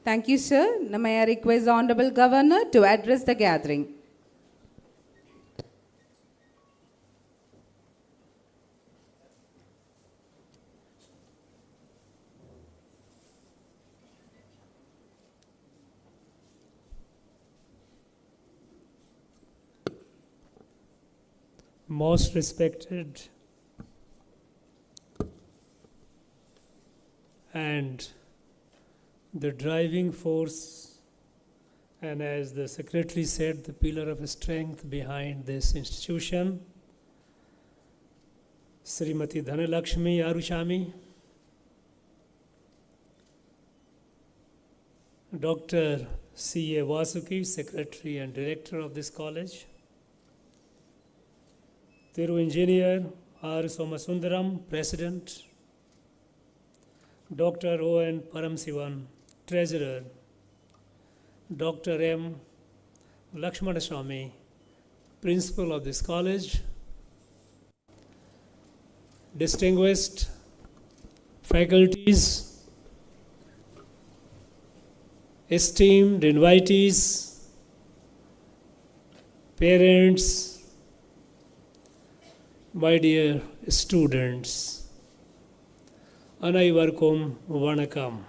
Thank you, sir. Now may I request the Honorable Governor to address the gathering. Most respected and the driving force, and as the Secretary said, the pillar of strength behind this institution, Srimati Dhanalakshmi Arushami, Dr. C.A. Vasuki, Secretary and Director of this college, Thiru Engineer R. Somasundaram, President, Dr. O.N. Paramsivan, Treasurer, Dr. M. Lakshmanaswamy, Principal of this college, distinguished faculties, esteemed invitees, parents, my dear students, Anaivarkum Vanakam.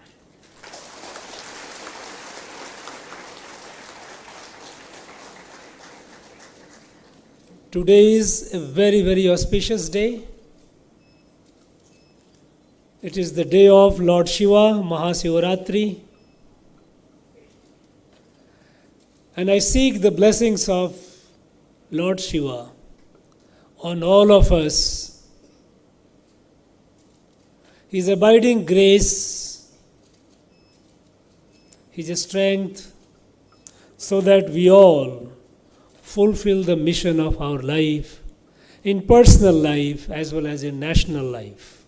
Today is a very, very auspicious day. It is the day of Lord Shiva, Mahasivaratri. And I seek the blessings of Lord Shiva on all of us. His abiding grace, His strength, so that we all fulfill the mission of our life, in personal life as well as in national life.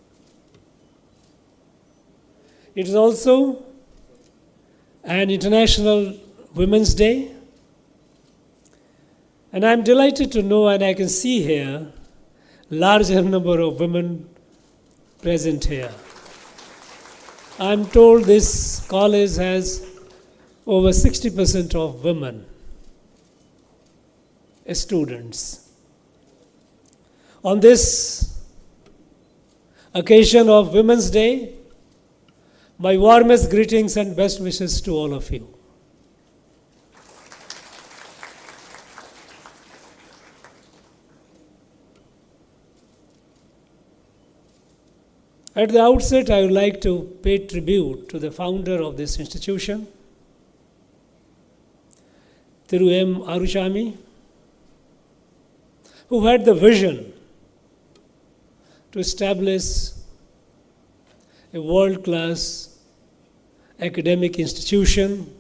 It is also an International Women's Day. And I am delighted to know, and I can see here, larger number of women present here. I am told this college has over 60% of women students. On this occasion of Women's Day, my warmest greetings and best wishes to all of you. At the outset, I would like to pay tribute to the founder of this institution, Thiru M. Arushami, who had the vision to establish a world-class academic institution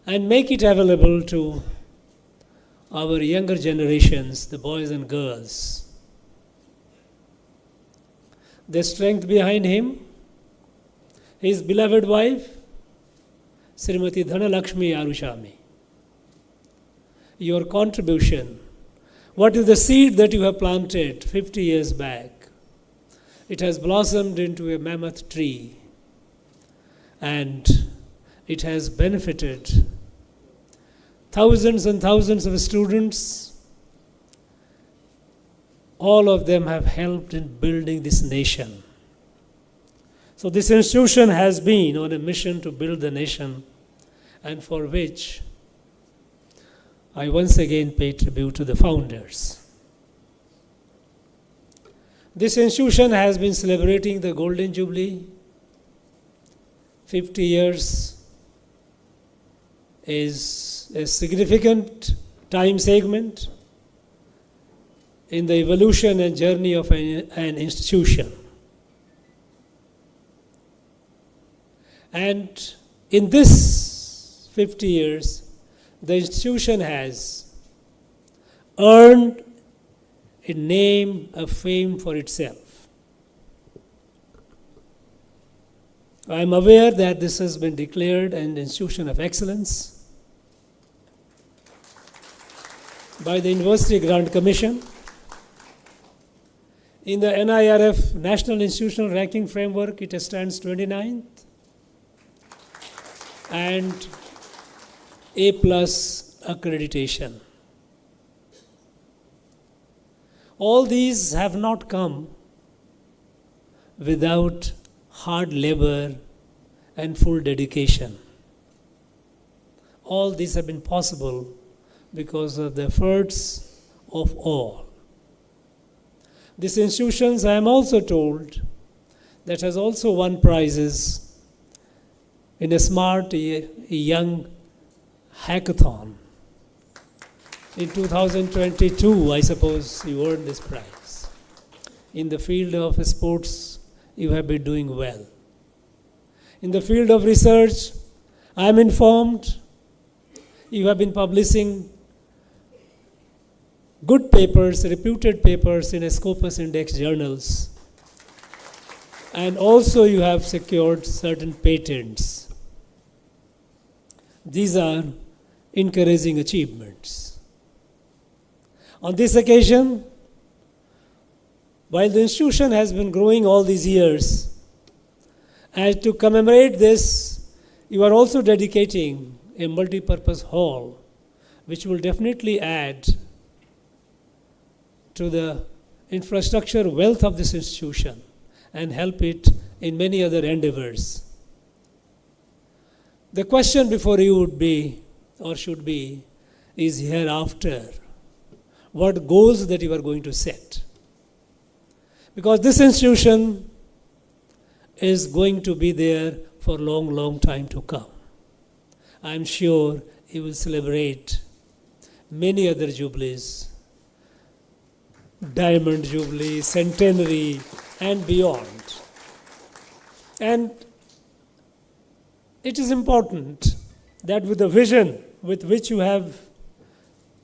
and make it available to our younger generations, the boys and girls. The strength behind him, his beloved wife, Srimati Dhanalakshmi Arushami. Your contribution, what is the seed that you have planted 50 years back? It has blossomed into a mammoth tree, and it has benefited thousands and thousands of students. All of them have helped in building this nation. So this institution has been on a mission to build the nation, and for which I once again pay tribute to the founders. This institution has been celebrating the Golden Jubilee. 50 years is a significant time segment in the evolution and journey of an institution. And in this 50 years, the institution has earned a name, a fame for itself. I am aware that this has been declared an institution of excellence by the University Grant Commission. In the NIRF National Institutional Ranking Framework, it stands 29th. and A plus accreditation. All these have not come without hard labor and full dedication. All these have been possible because of the efforts of all. These institutions, I am also told, that has also won prizes in a smart young hackathon. In 2022, I suppose you earned this prize. In the field of sports, you have been doing well. In the field of research, I am informed you have been publishing good papers, reputed papers in a Scopus Index journals. And also you have secured certain patents. These are encouraging achievements. On this occasion, while the institution has been growing all these years, and to commemorate this, you are also dedicating a multi-purpose hall, which will definitely add to the infrastructure wealth of this institution and help it in many other endeavors. The question before you would be, or should be, is hereafter, what goals that you are going to set? Because this institution is going to be there for a long, long time to come. I am sure you will celebrate many other jubilees, Diamond Jubilee, Centenary, and beyond. And it is important that with the vision with which you have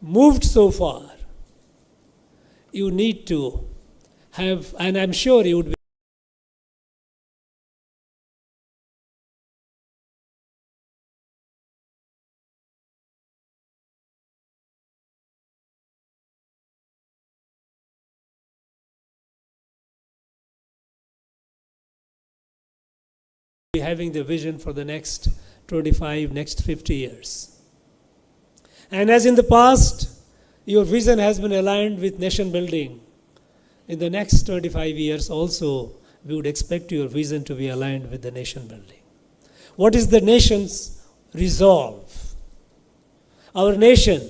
moved so far, you need to have, and I'm sure you would be having the vision for the next 25, next 50 years. And as in the past, your vision has been aligned with nation building. In the next 25 years also, we would expect your vision to be aligned with the nation building. What is the nation's resolve? Our nation,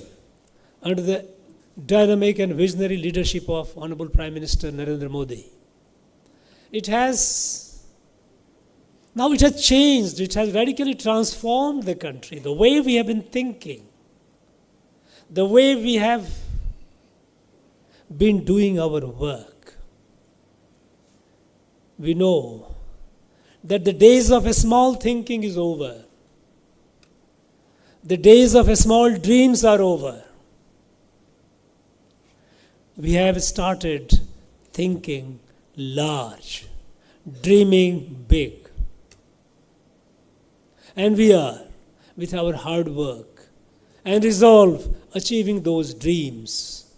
under the dynamic and visionary leadership of Honorable Prime Minister Narendra Modi, it has changed, it has radically transformed the country, the way we have been thinking, the way we have been doing our work. We know that the days of a small thinking is over. The days of a small dreams are over. We have started thinking large, dreaming big. And we are, with our hard work and resolve, achieving those dreams,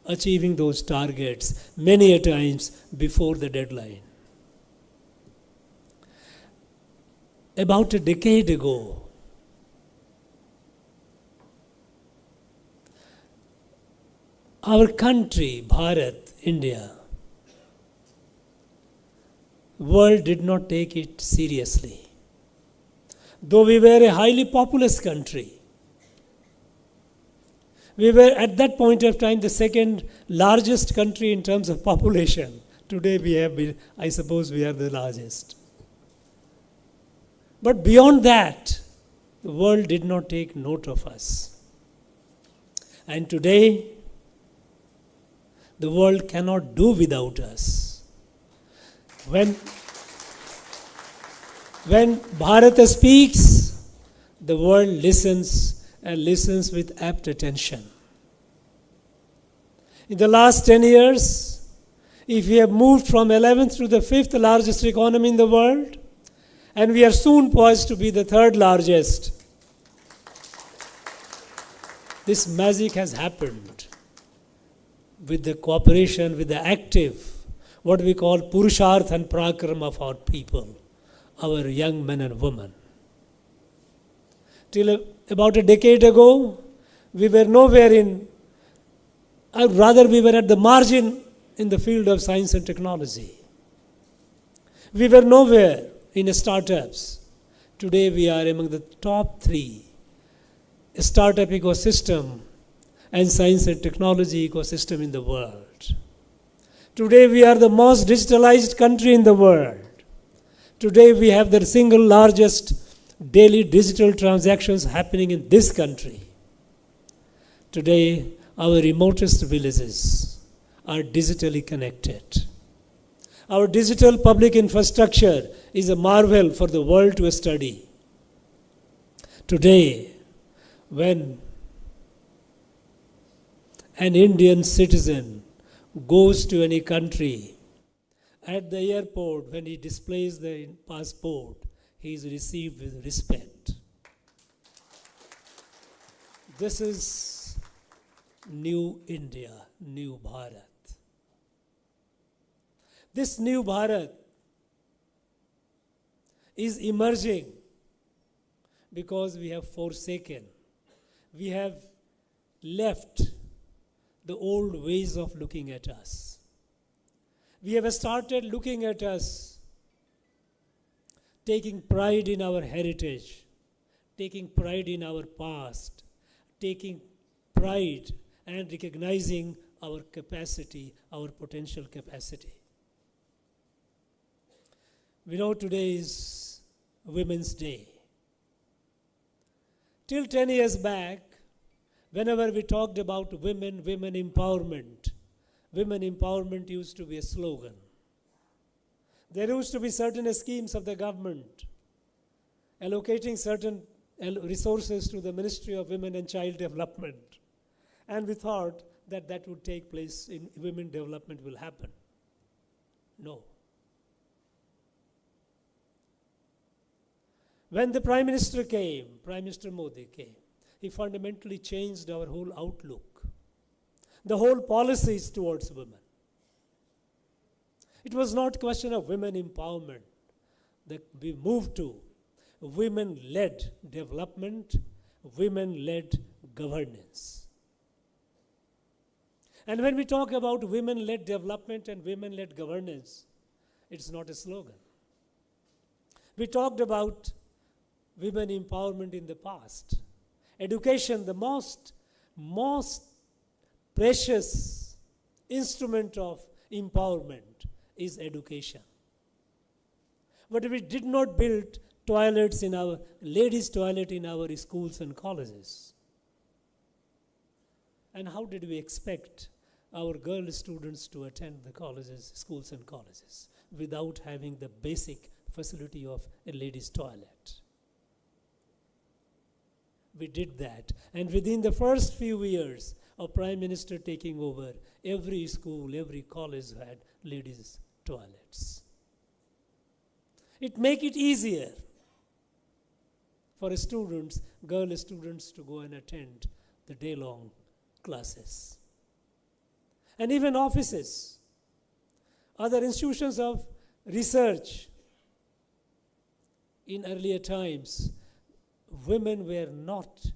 achieving those targets many a times before the deadline. About a decade ago, our country, Bharat, India, world did not take it seriously. Though we were a highly populous country, we were at that point of time the second largest country in terms of population. Today we have been, I suppose we are the largest. But beyond that, the world did not take note of us. And today, the world cannot do without us. When Bharat speaks, the world listens and listens with apt attention. In the last 10 years, if we have moved from 11th to the 5th largest economy in the world, and we are soon poised to be the 3rd largest, this magic has happened with the cooperation, with the active, what we call Purusharth and Prakram of our people, our young men and women. About a decade ago, we were nowhere in, or rather we were at the margin in the field of science and technology. We were nowhere in startups. Today we are among the top 3 startup ecosystem and science and technology ecosystem in the world. Today we are the most digitalized country in the world. Today we have the single largest daily digital transactions happening in this country. Today our remotest villages are digitally connected. Our digital public infrastructure is a marvel for the world to study. Today, when an Indian citizen goes to any country, at the airport, when he displays the passport, he is received with respect. This is new India, new Bharat. This new Bharat is emerging because we have forsaken, we have left the old ways of looking at us. We have started looking at us, taking pride in our heritage, taking pride in our past, taking pride and recognizing our capacity, our potential capacity. We know today is Women's Day. Till 10 years back, whenever we talked about women empowerment used to be a slogan. There used to be certain schemes of the government allocating certain resources to the Ministry of Women and Child Development. And we thought that that would take place in women development will happen. No. When the Prime Minister came, Prime Minister Modi came, he fundamentally changed our whole outlook, the whole policies towards women. It was not a question of women empowerment that we moved to women-led development, women-led governance. And when we talk about women-led development and women-led governance, it's not a slogan. We talked about women empowerment in the past. Education, the most precious instrument of empowerment is education. But we did not build toilets in our, ladies' toilet in our schools and colleges. And how did we expect our girl students to attend the colleges, schools and colleges without having the basic facility of a ladies' toilet? We did that. And within the first few years of Prime Minister taking over, every school, every college had ladies' toilets. It make it easier for students, girl students, to go and attend the day-long classes. And even offices, other institutions of research. In earlier times, women were not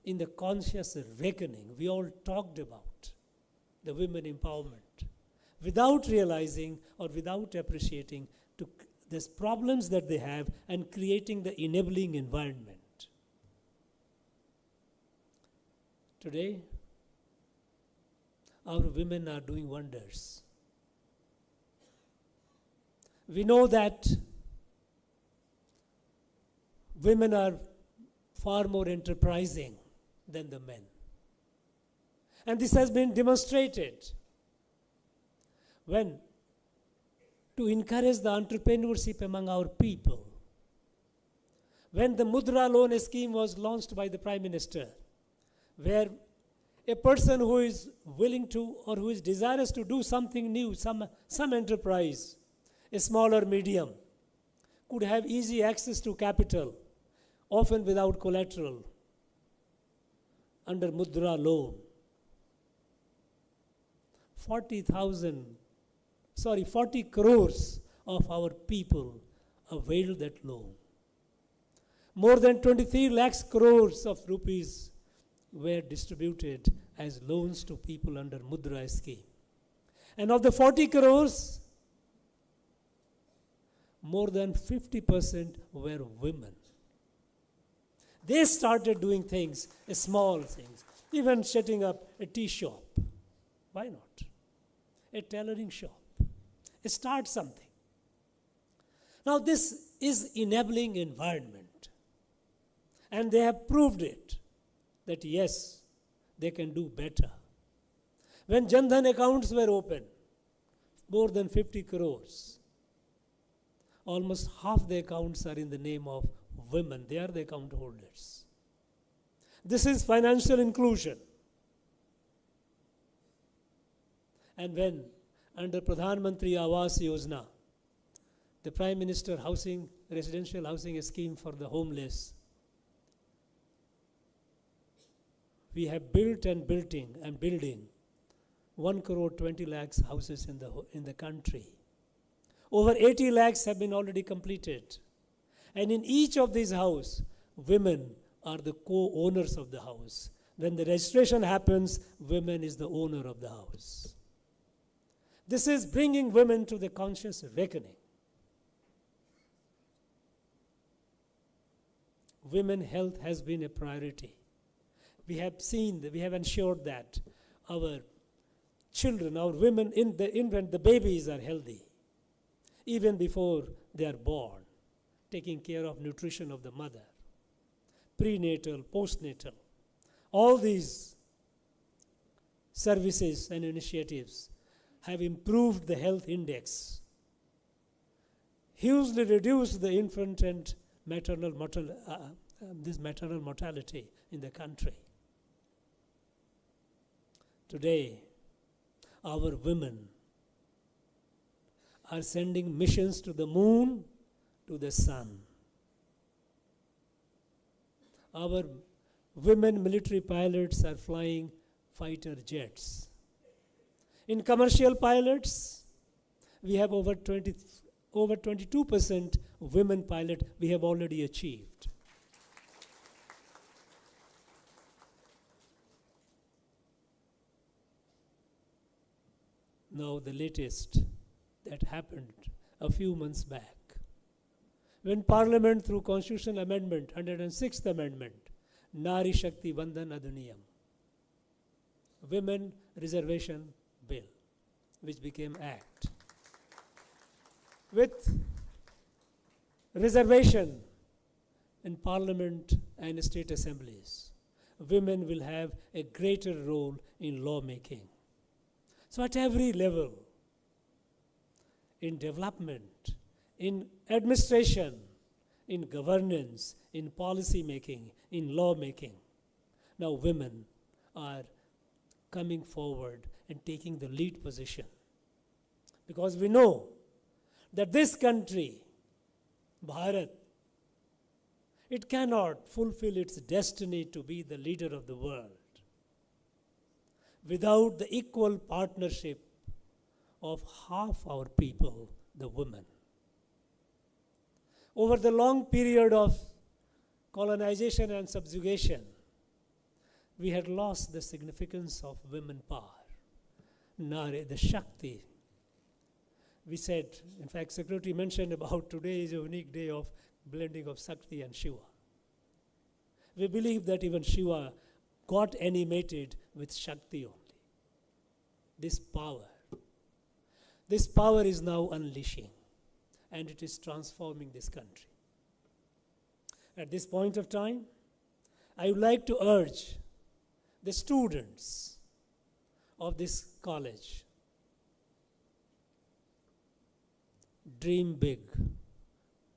in the conscious reckoning. We all talked about the women empowerment without realizing or without appreciating these problems that they have and creating the enabling environment. Today, our women are doing wonders. We know that women are far more enterprising than the men. And this has been demonstrated when to encourage the entrepreneurship among our people. When the Mudra loan scheme was launched by the Prime Minister, where a person who is willing to or who is desirous to do something new, some enterprise, a small or medium, could have easy access to capital, often without collateral, under Mudra loan. 40 crores of our people availed that loan. More than 23 lakhs crores of rupees were distributed as loans to people under Mudra scheme. And of the 40 crores, more than 50% were women. They started doing things, small things, even setting up a tea shop. Why not? A tailoring shop. Start something. Now this is enabling environment. And they have proved it, that yes, they can do better. When Jan Dhan accounts were open, more than 50 crores, almost half the accounts are in the name of women. They are the account holders. This is financial inclusion. And when under Pradhan Mantri Awas Yojana, the Prime Minister residential housing scheme for the homeless, we have built and building 1 crore 20 lakhs houses in the country. Over 80 lakhs have been already completed. And in each of these houses, women are the co-owners of the house. When the registration happens, women is the owner of the house. This is bringing women to the conscious reckoning. Women health has been a priority. We have ensured that our children, our women, the babies are healthy, even before they are born, taking care of nutrition of the mother, prenatal, postnatal. All these services and initiatives have improved the health index, hugely reduced the infant and maternal mortality in the country. Today, our women are sending missions to the moon, to the sun. Our women military pilots are flying fighter jets. In commercial pilots, we have over 22% women pilot we have already achieved. Now the latest that happened a few months back, when Parliament through Constitutional Amendment, 106th Amendment, Nari Shakti Vandan Adhiniyam, Women Reservation Bill, which became Act. With reservation in Parliament and state assemblies, women will have a greater role in lawmaking. So at every level, in development, in administration, in governance, in policy making, in law making, now women are coming forward and taking the lead position. Because we know that this country, Bharat, it cannot fulfill its destiny to be the leader of the world without the equal partnership of half our people, the women. Over the long period of colonization and subjugation, we had lost the significance of women power. Nari, the Shakti. We said, in fact, Secretary mentioned about today is a unique day of blending of Shakti and Shiva. We believe that even Shiva got animated with Shakti only. This power is now unleashing, and it is transforming this country. At this point of time, I would like to urge the students of this college, dream big,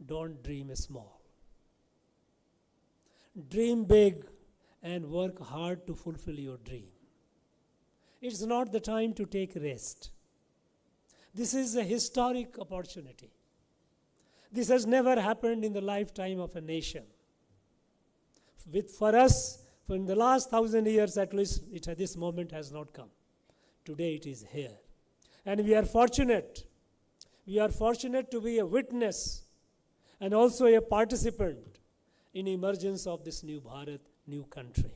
don't dream small. Dream big and work hard to fulfill your dream. It's not the time to take rest. This is a historic opportunity. This has never happened in the lifetime of a nation. For us, for in the last 1,000 years at least, this moment has not come. Today it is here. And we are fortunate. We are fortunate to be a witness and also a participant in emergence of this new Bharat, new country.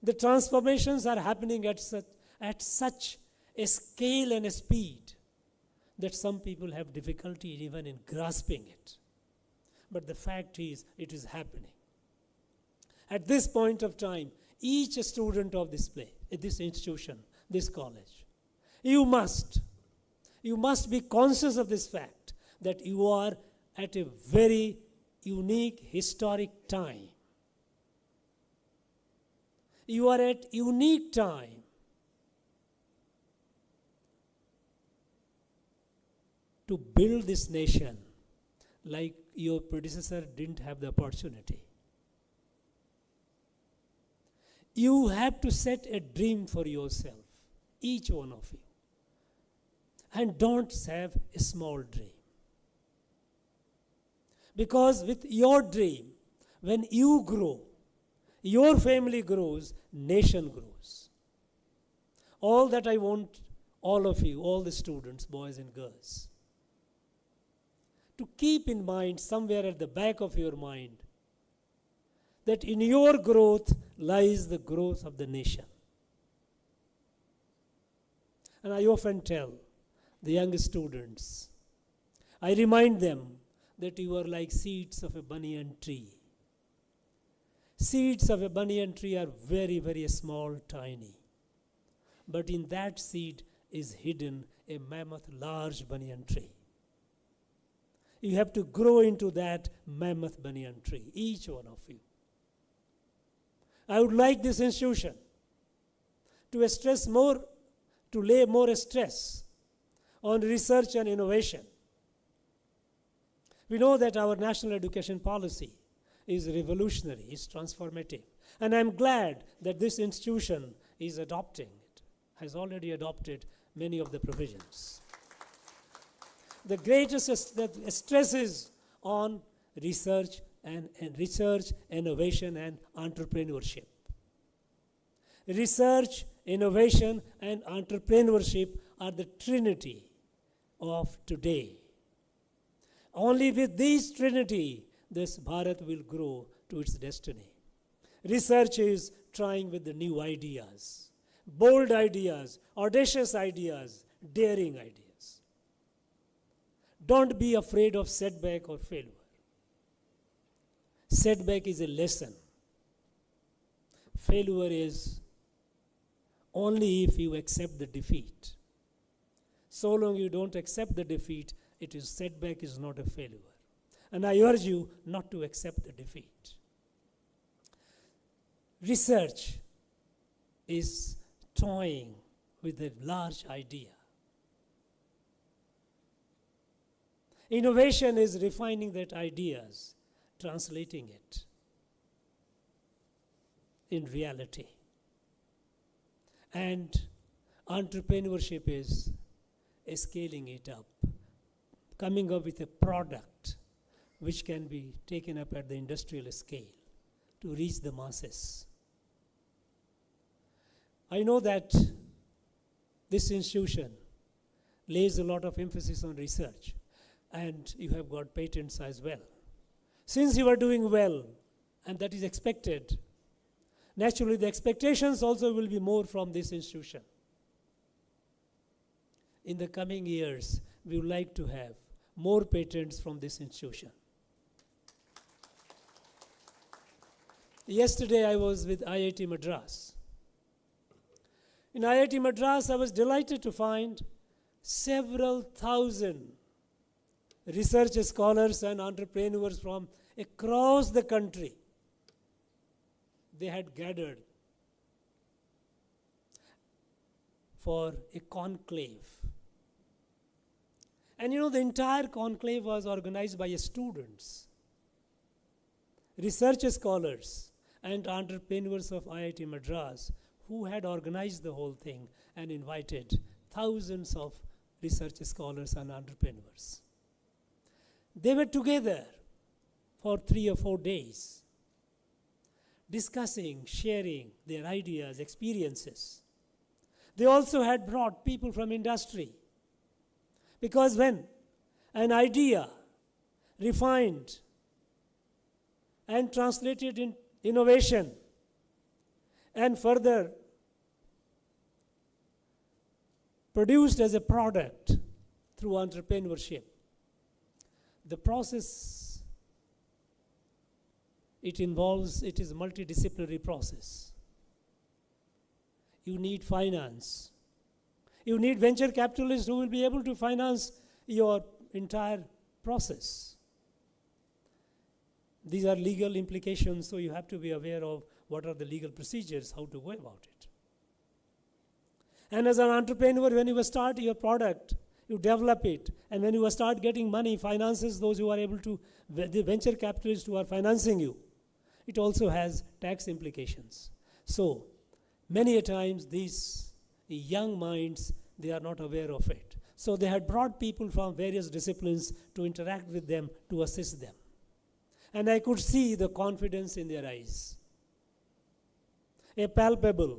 The transformations are happening at such a scale and a speed that some people have difficulty even in grasping it. But the fact is, it is happening. At this point of time, each student of this this institution, this college, you must be conscious of this fact that you are at a very unique historic time. You are at unique time to build this nation like your predecessor didn't have the opportunity. You have to set a dream for yourself, each one of you. And don't have a small dream. Because with your dream, when you grow, your family grows, nation grows. All that I want all of you, all the students, boys and girls, to keep in mind somewhere at the back of your mind that in your growth lies the growth of the nation. And I often tell the young students, I remind them that you are like seeds of a banyan tree. Seeds of a banyan tree are very, very small, tiny. But in that seed is hidden a mammoth, large banyan tree. You have to grow into that mammoth banyan tree, each one of you. I would like this institution to lay more stress on research and innovation. We know that our national education policy is revolutionary, is transformative. And I'm glad that this institution is adopting it, has already adopted many of the provisions. The greatest that stresses on research and research, innovation and entrepreneurship. Research, innovation and entrepreneurship are the trinity of today. Only with these trinity, this Bharat will grow to its destiny. Research is trying with the new ideas, bold ideas, audacious ideas, daring ideas. Don't be afraid of setback or failure. Setback is a lesson. Failure is only if you accept the defeat. So long you don't accept the defeat, setback is not a failure. And I urge you not to accept the defeat. Research is toying with a large idea. Innovation is refining that ideas, translating it in reality. And entrepreneurship is scaling it up, coming up with a product which can be taken up at the industrial scale to reach the masses. I know that this institution lays a lot of emphasis on research, and you have got patents as well. Since you are doing well, and that is expected, naturally the expectations also will be more from this institution. In the coming years, we would like to have more patents from this institution. Yesterday I was with IIT Madras. In IIT Madras, I was delighted to find several thousand research scholars and entrepreneurs from across the country. They had gathered for a conclave. And the entire conclave was organized by students, research scholars, and entrepreneurs of IIT Madras who had organized the whole thing and invited thousands of research scholars and entrepreneurs. They were together for 3 or 4 days, discussing, sharing their ideas, experiences. They also had brought people from industry, because when an idea refined and translate it in innovation and further produced as a product through entrepreneurship. The process it involves, it is a multidisciplinary process. You need finance. You need venture capitalists who will be able to finance your entire process. These are legal implications, so you have to be aware of what are the legal procedures, how to go about it. And as an entrepreneur, when you start your product, you develop it, and when you start getting money, finances those who are able to, the venture capitalists who are financing you, it also has tax implications. So, many a times these young minds, they are not aware of it. So they had brought people from various disciplines to interact with them, to assist them. And I could see the confidence in their eyes. A palpable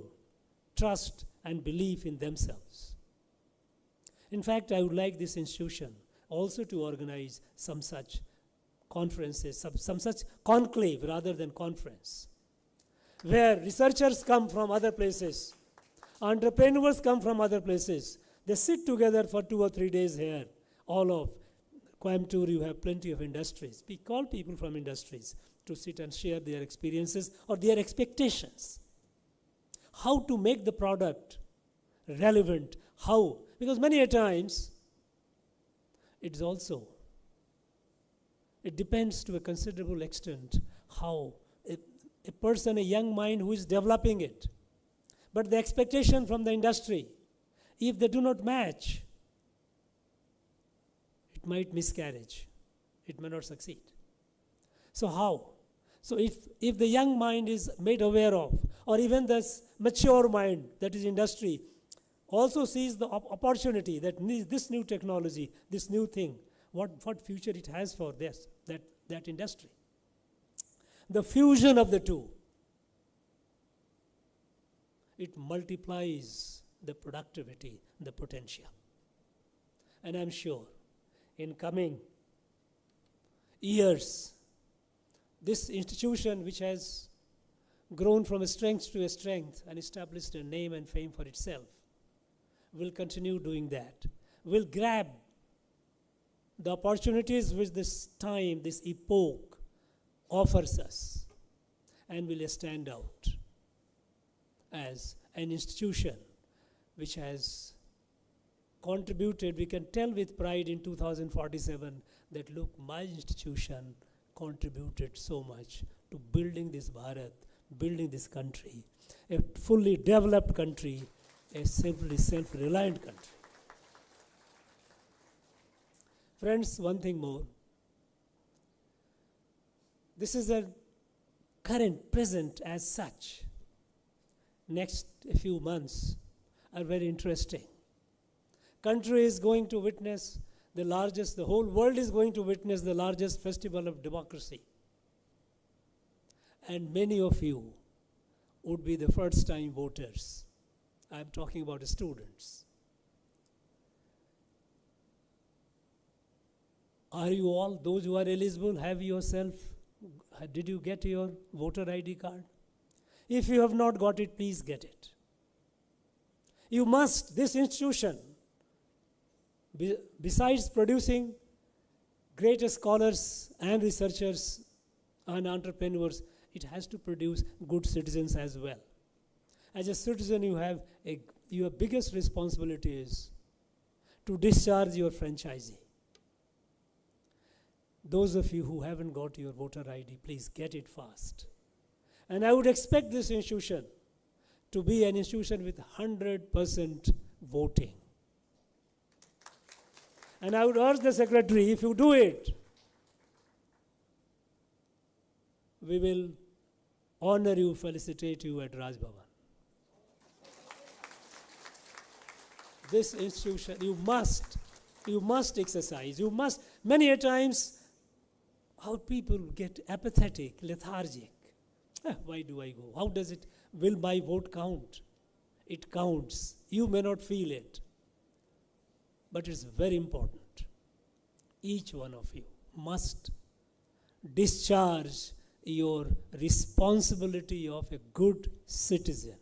trust and belief in themselves. In fact, I would like this institution also to organize some such conferences, some such conclave rather than conference, where researchers come from other places, entrepreneurs come from other places. They sit together for 2 or 3 days here. All of Coimbatore, you have plenty of industries. We call people from industries to sit and share their experiences or their expectations. How to make the product relevant. How? Because many a times, it depends to a considerable extent how a person, a young mind who is developing it. But the expectation from the industry, if they do not match, it might miscarriage. It may not succeed. So how? So if the young mind is made aware of, or even this mature mind, that is industry, also sees the opportunity that this new technology, this new thing, what future it has for that industry. The fusion of the two, it multiplies the productivity, the potential. And I'm sure in coming years, this institution which has grown from a strength to a strength and established a name and fame for itself will continue doing that, will grab the opportunities which this time, this epoch offers us, and will stand out as an institution which has contributed. We can tell with pride in 2047 that look, my institution contributed so much to building this Bharat, building this country, a fully developed country, a simply self-reliant country. Friends, one thing more. This is a current, present as such. Next few months are very interesting. Country is going to witness the whole world is going to witness the largest festival of democracy. And many of you would be the first time voters. I'm talking about the students. Are you all, those who are eligible, did you get your voter ID card? If you have not got it, please get it. You must, this institution, besides producing great scholars and researchers and entrepreneurs, it has to produce good citizens as well. As a citizen, your biggest responsibility is to discharge your franchisee. Those of you who haven't got your voter ID, please get it fast. And I would expect this institution to be an institution with 100% voting. And I would urge the secretary, if you do it, we will honor you, felicitate you at Raj Bhavan. This institution, you must exercise, many a times, how people get apathetic, lethargic. Why do I go? Will my vote count? It counts. You may not feel it. But it's very important. Each one of you must discharge your responsibility of a good citizen.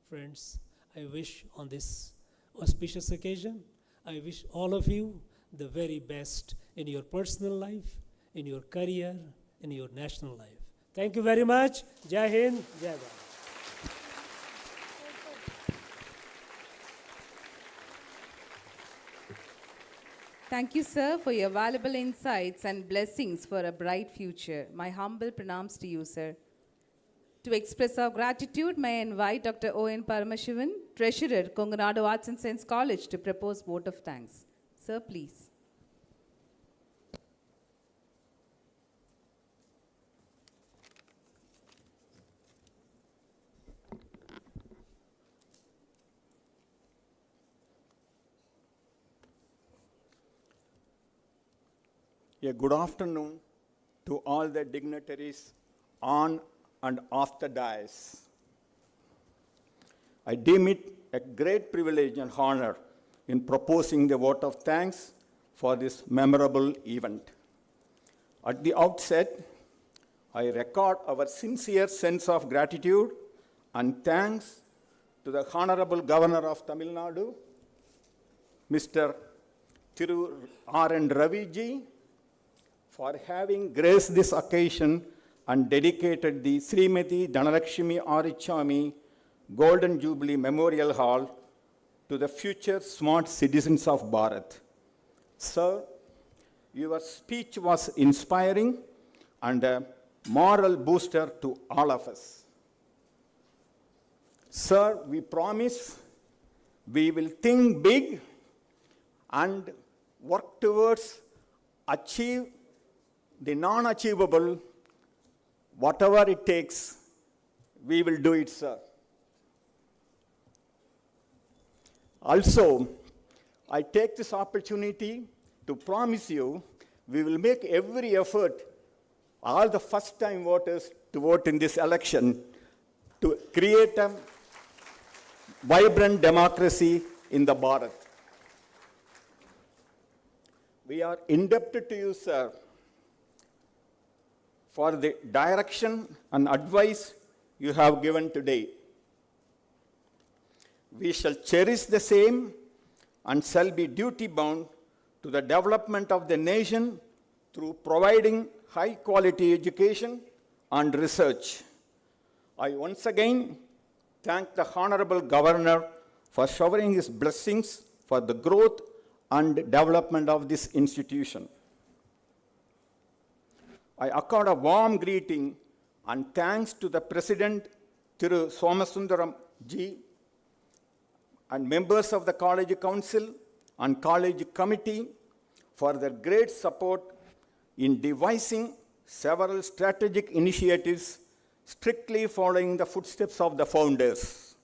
Friends, I wish on this auspicious occasion, I wish all of you the very best in your personal life, in your career, in your national life. Thank you very much. Jai Hind, Jai Bharat. Thank you, sir, for your valuable insights and blessings for a bright future. My humble pranams to you, sir. To express our gratitude, may I invite Dr. O.N. Paramashivan, Treasurer, Konganadu Arts and Science College, to propose vote of thanks. Sir, please. A good afternoon to all the dignitaries on and off the dais. I deem it a great privilege and honor in proposing the vote of thanks for this memorable event. At the outset, I record our sincere sense of gratitude and thanks to the Honorable Governor of Tamil Nadu, Mr. Thiru R.N. Ravi ji, for having graced this occasion and dedicated the Srimati Dhanalakshmi Arichami Golden Jubilee Memorial Hall to the future smart citizens of Bharat. Sir, your speech was inspiring and a moral booster to all of us. Sir, we promise we will think big and work towards achieve the non-achievable. Whatever it takes, we will do it, sir. Also, I take this opportunity to promise you we will make every effort, all the first-time voters, to vote in this election to create a vibrant democracy in the Bharat. We are indebted to you, sir, for the direction and advice you have given today. We shall cherish the same and shall be duty-bound to the development of the nation through providing high-quality education and research. I once again thank the Honorable Governor for showering his blessings for the growth and development of this institution. I accord a warm greeting and thanks to the President, Thiru Somasundaram ji, and members of the College Council and College Committee for their great support in devising several strategic initiatives strictly following the footsteps of the founders.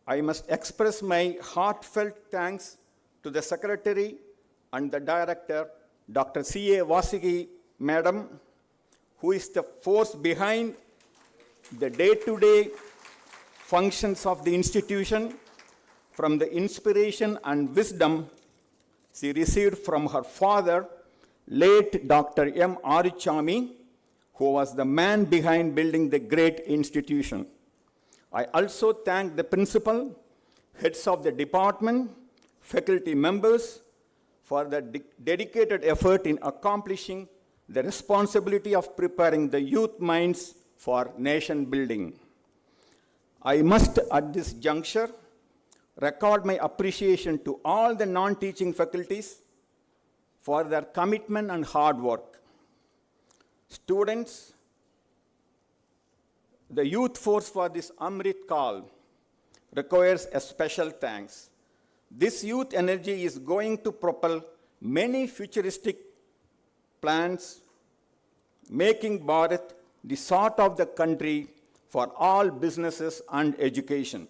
I must express my heartfelt thanks to the Secretary and the Director, Dr. C.A. Vasigi, Madam, who is the force behind the day-to-day functions of the institution from the inspiration and wisdom she received from her father, late Dr. M. Arichami, who was the man behind building the great institution. I also thank the principal, heads of the department, faculty members for the dedicated effort in accomplishing the responsibility of preparing the youth minds for nation building. I must at this juncture record my appreciation to all the non-teaching faculties for their commitment and hard work. Students, the youth force for this Amrit Kal requires a special thanks. This youth energy is going to propel many futuristic plans, making Bharat the sort of the country for all businesses and education.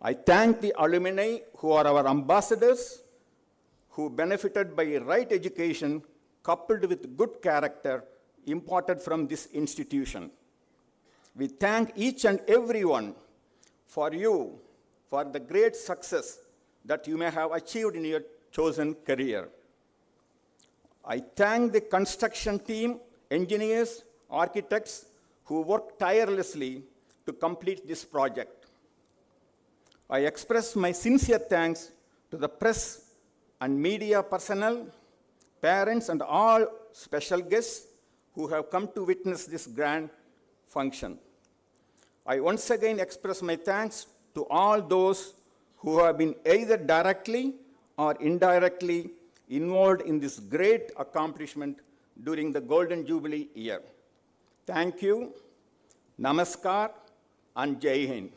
I thank the alumni who are our ambassadors, who benefited by right education coupled with good character imparted from this institution. We thank each and everyone for the great success that you may have achieved in your chosen career. I thank the construction team, engineers, architects who worked tirelessly to complete this project. I express my sincere thanks to the press and media personnel, parents, and all special guests who have come to witness this grand function. I once again express my thanks to all those who have been either directly or indirectly involved in this great accomplishment during the Golden Jubilee year. Thank you, Namaskar, and Jai Hind.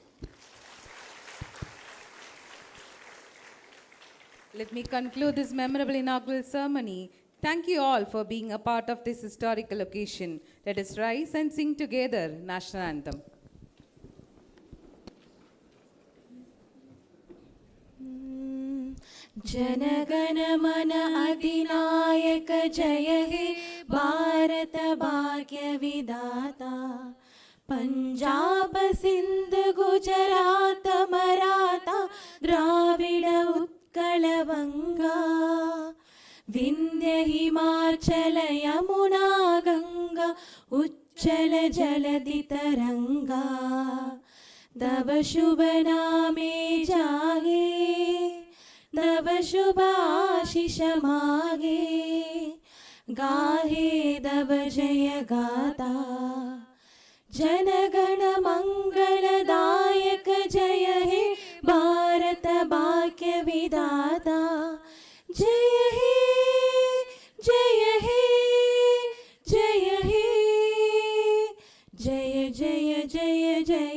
Let me conclude this memorable inaugural ceremony. Thank you all for being a part of this historical occasion. Let us rise and sing together National Anthem. जनगण मन अधिनायक जय हे भारत भाग्य विधाता पंजाब सिंध गुजरात मराठा द्राविड उत्कल बंगा विंध्य हिमाचल यमुना गंगा उच्चल जलधि तरंगा तव शुभ नामे जागे तव शुभ आशीष मागे गाहे तव जय गाता जनगण मंगलदायक जय हे भारत भाग्य विधाता जय हे जय हे जय हे जय जय जय जय